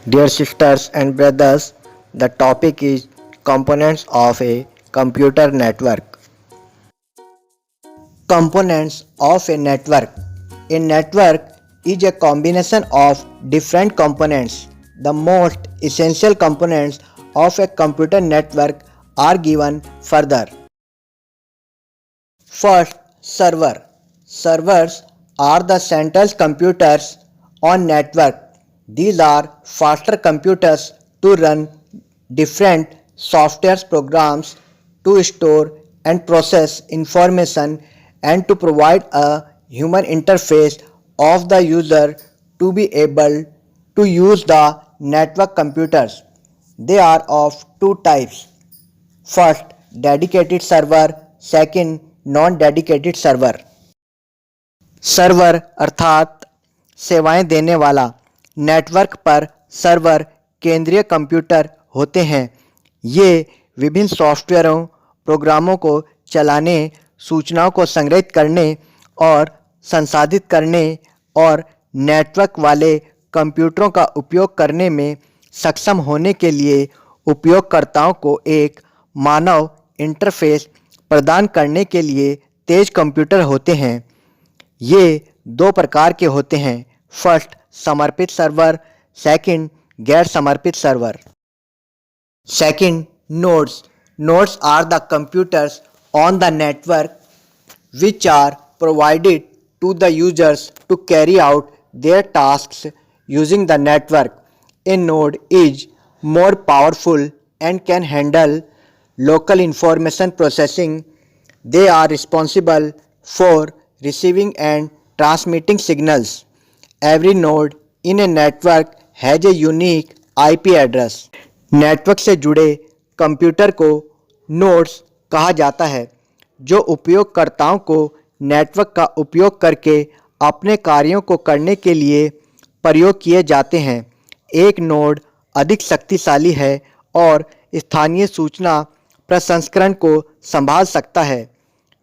Dear sisters and brothers, the topic is components of a computer network. Components of a network. A network is a combination of different components. The most essential components of a computer network are given further. First, server. Servers are the central computers on network. These are faster computers to run different software programs, to store and process information, and to provide a human interface of the user to be able to use the network computers. They are of two types. First, dedicated server. Second, non-dedicated server. Server अर्थात सेवाएं देने वाला. Network पर server केंद्रीय computer होते हैं. ये विभिन्न सॉफ्टवेयरों प्रोग्रामों को चलाने, सूचनाओं को संग्रहित करने और संसाधित करने और नेटवर्क वाले कंप्यूटरों का उपयोग करने में सक्षम होने के लिए उपयोगकर्ताओं को एक मानव इंटरफेस प्रदान करने के लिए तेज कंप्यूटर होते हैं. ये दो प्रकार के होते हैं. फर्स्ट, समर्पित सर्वर. सेकंड, गैर समर्पित server. Second, nodes. Nodes are the computers on the network which are provided to the users to carry out their tasks using the network. A node is more powerful and can handle local information processing. They are responsible for receiving and transmitting signals. Every node in a network has a unique IP address. Network से जुड़े computer को nodes कहा जाता है, जो उपयोगकर्ताओं को network का उपयोग करके अपने कार्यों को करने के लिए प्रयोग किए जाते हैं. एक नोड अधिक शक्तिशाली है और स्थानीय सूचना प्रसंस्करण को संभाल सकता है.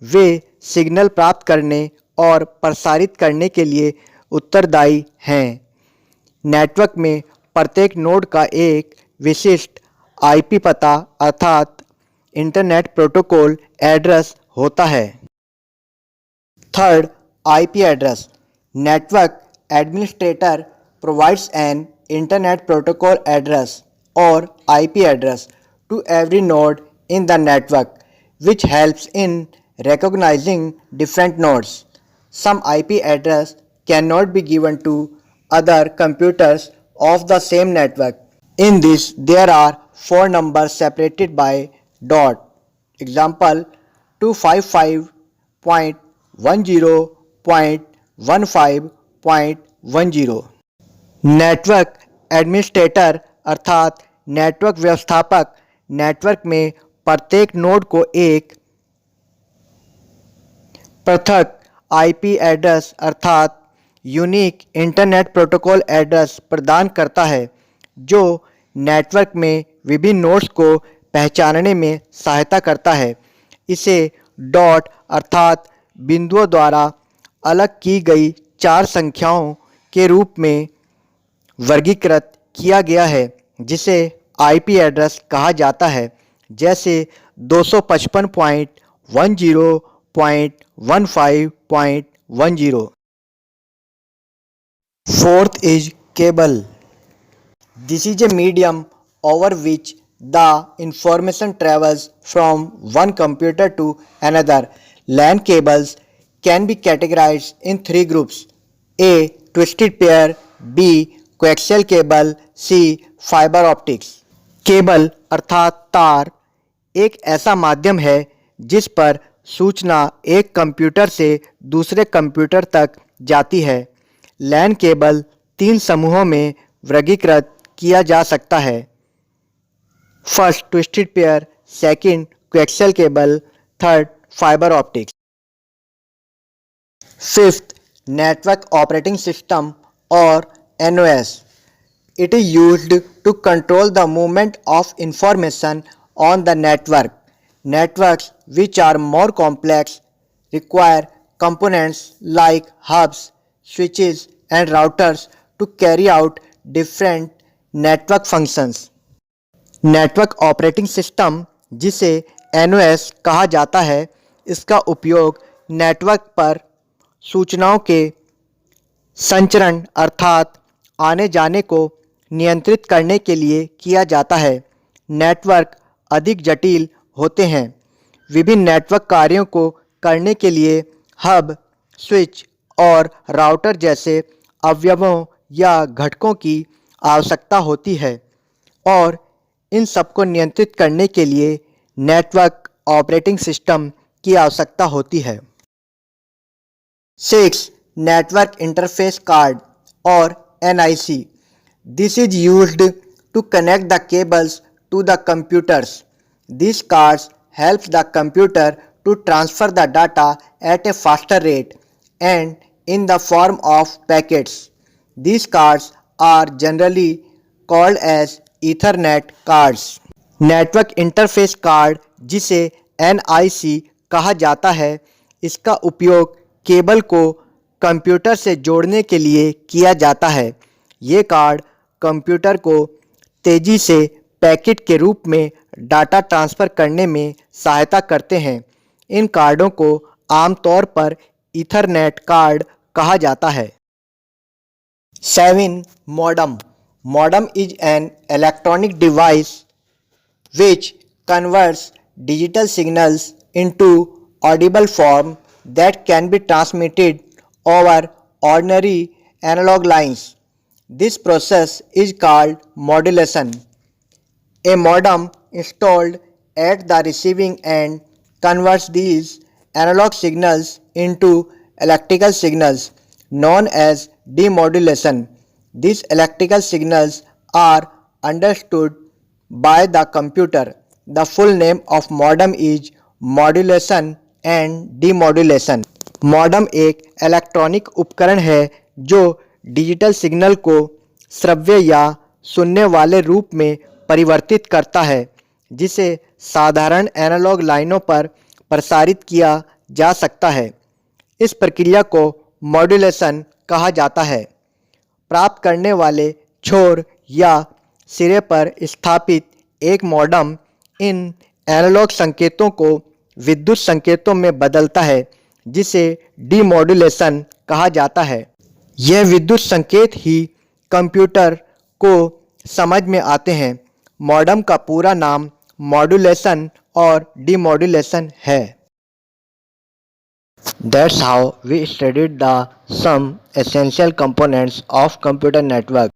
वे सिग्नल प्राप्त करने और प्रसारित करने के लिए उत्तरदायी हैं. नेटवर्क में प्रत्येक नोड का एक विशिष्ट आईपी पता अर्थात इंटरनेट प्रोटोकॉल एड्रेस होता है. Third, IP address. Network administrator provides an internet protocol address और IP address to every node in the network, which helps in recognizing different nodes. Some IP address cannot be given to other computers of the same network. In this, there are four numbers separated by dot. Example 255.10.15.10. Network administrator अर्थात network व्यवस्थापक network में प्रत्येक node को एक पृथक IP address अर्थात unique internet protocol address प्रदान करता है, जो नेटवर्क में विभिन्न नोड्स को पहचानने में सहायता करता है. इसे डॉट अर्थात बिंदुओं द्वारा अलग की गई चार संख्याओं के रूप में वर्गीकृत किया गया है, जिसे आईपी एड्रेस कहा जाता है, जैसे 255.10.15.10. Fourth is cable. This is a medium over which the information travels from one computer to another. LAN cables can be categorized in three groups: A. Twisted pair, B. coaxial cable, C. fiber optics. Cable अर्थात तार एक ऐसा माध्यम है जिस पर सूचना एक कंप्यूटर से दूसरे कंप्यूटर तक जाती है. लैन केबल तीन समूहों में वर्गीकृत किया जा सकता है. First, twisted pair. Second, coaxial cable. Third, fibre optics. Fifth, network operating system और NOS. It is used to control the movement of information on the network. Networks which are more complex require components like hubs, switches and routers to carry out different network functions. Network operating system, जिसे NOS कहा जाता है, इसका उपयोग network पर सूचनाओं के संचरण अर्थात आने जाने को नियंत्रित करने के लिए किया जाता है। नेटवर्क अधिक जटिल होते हैं। विभिन्न नेटवर्क कार्यों को करने के लिए हब, स्विच और राउटर जैसे अवयवों या घटकों की आवश्यकता होती है और इन सबको नियंत्रित करने के लिए नेटवर्क ऑपरेटिंग सिस्टम की आवश्यकता होती है। 6. नेटवर्क इंटरफेस कार्ड और NIC. This is used to connect the cables to the computers. These cards help the computer to transfer the data at a faster rate and in the form of packets. These cards are generally called as Ethernet cards. Network interface card, जिसे NIC कहा जाता है, इसका उपयोग cable को computer से जोड़ने के लिए किया जाता है। ये कार्ड कंप्यूटर को तेज़ी से पैकेट के रूप में डाटा ट्रांसफ़र करने में सहायता करते हैं। इन कार्डों को आमतौर पर ईथरनेट कार्ड कहा जाता है। 7. Modem. Modem is an electronic device which converts digital signals into audible form that can be transmitted over ordinary analog lines. This process is called modulation. A modem installed at the receiving end converts these analog signals into electrical signals known as demodulation. These electrical signals are understood by the computer. The full name of modem is modulation and demodulation. Modem एक electronic उपकरण है जो digital signal को श्रव्य या सुनने वाले रूप में परिवर्तित करता है, जिसे साधारण एनालॉग लाइनों पर प्रसारित किया जा सकता है। इस प्रक्रिया को मॉड्यूलेशन कहा जाता है। प्राप्त करने वाले छोर या सिरे पर स्थापित एक मॉडम इन एनालॉग संकेतों को विद्युत संकेतों में बदलता है, जिसे डीमॉड्यूलेशन कहा जाता है। यह विद्युत संकेत ही कंप्यूटर को समझ में आते हैं। मॉडम का पूरा नाम मॉड्यूलेशन और डीमॉड्यूलेशन है। That's how we studied the some essential components of computer network.